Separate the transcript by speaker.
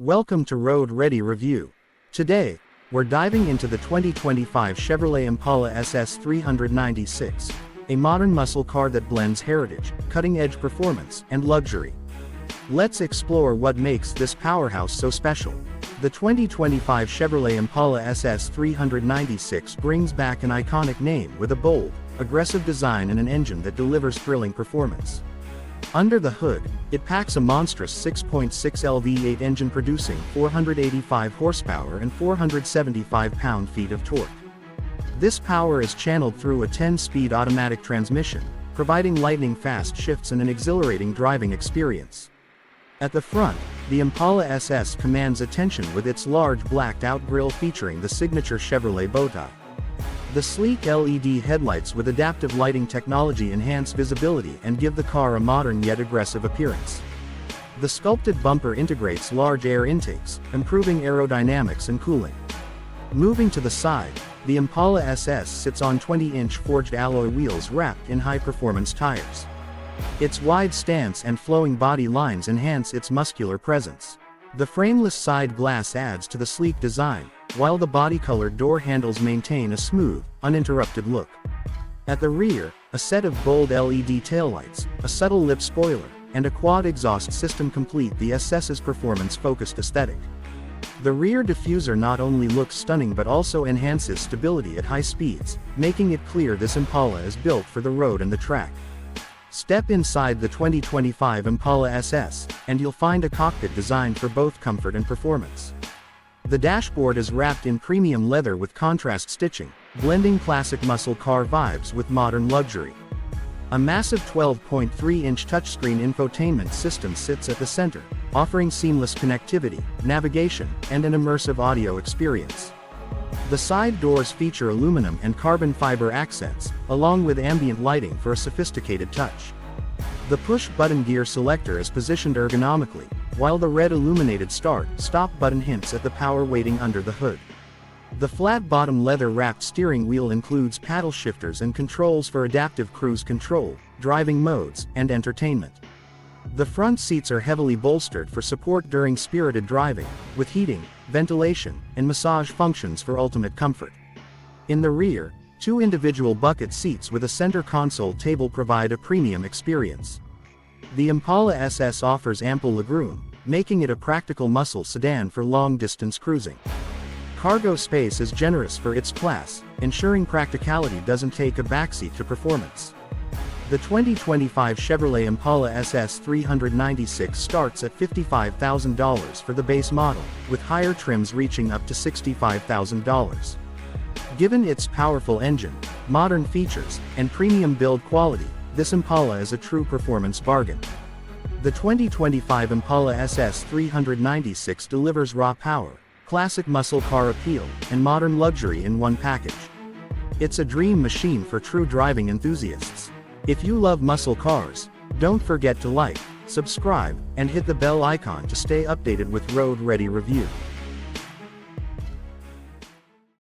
Speaker 1: Welcome to Road Ready Review. Today, we're diving into the 2025 Chevrolet Impala SS 396, a modern muscle car that blends heritage, cutting-edge performance, and luxury. Let's explore what makes this powerhouse so special. The 2025 Chevrolet Impala SS 396 brings back an iconic name with a bold, aggressive design and an engine that delivers thrilling performance. Under the hood, it packs a monstrous 6.6 L V8 engine producing 485 horsepower and 475 pound-feet of torque. This power is channeled through a 10-speed automatic transmission, providing lightning-fast shifts and an exhilarating driving experience. At the front, the Impala SS commands attention with its large blacked-out grille featuring the signature Chevrolet bowtie. The sleek LED headlights with adaptive lighting technology enhance visibility and give the car a modern yet aggressive appearance. The sculpted bumper integrates large air intakes, improving aerodynamics and cooling. Moving to the side, the Impala SS sits on 20-inch forged alloy wheels wrapped in high-performance tires. Its wide stance and flowing body lines enhance its muscular presence. The frameless side glass adds to the sleek design, while the body-colored door handles maintain a smooth, uninterrupted look. At the rear, a set of bold LED taillights, a subtle lip spoiler, and a quad exhaust system complete the SS's performance-focused aesthetic. The rear diffuser not only looks stunning but also enhances stability at high speeds, making it clear this Impala is built for the road and the track. Step inside the 2025 Impala SS, and you'll find a cockpit designed for both comfort and performance. The dashboard is wrapped in premium leather with contrast stitching, blending classic muscle car vibes with modern luxury. A massive 12.3-inch touchscreen infotainment system sits at the center, offering seamless connectivity, navigation, and an immersive audio experience. The side doors feature aluminum and carbon fiber accents, along with ambient lighting for a sophisticated touch. The push-button gear selector is positioned ergonomically, while the red illuminated start-stop button hints at the power waiting under the hood. The flat-bottom leather-wrapped steering wheel includes paddle shifters and controls for adaptive cruise control, driving modes, and entertainment. The front seats are heavily bolstered for support during spirited driving, with heating, ventilation, and massage functions for ultimate comfort. In the rear, two individual bucket seats with a center console table provide a premium experience. The Impala SS offers ample legroom, making it a practical muscle sedan for long-distance cruising. Cargo space is generous for its class, ensuring practicality doesn't take a backseat to performance. The 2025 Chevrolet Impala SS 396 starts at $55,000 for the base model, with higher trims reaching up to $65,000. Given its powerful engine, modern features, and premium build quality, this Impala is a true performance bargain. The 2025 Impala SS 396 delivers raw power, classic muscle car appeal, and modern luxury in one package. It's a dream machine for true driving enthusiasts. If you love muscle cars, don't forget to like, subscribe, and hit the bell icon to stay updated with Road Ready Review.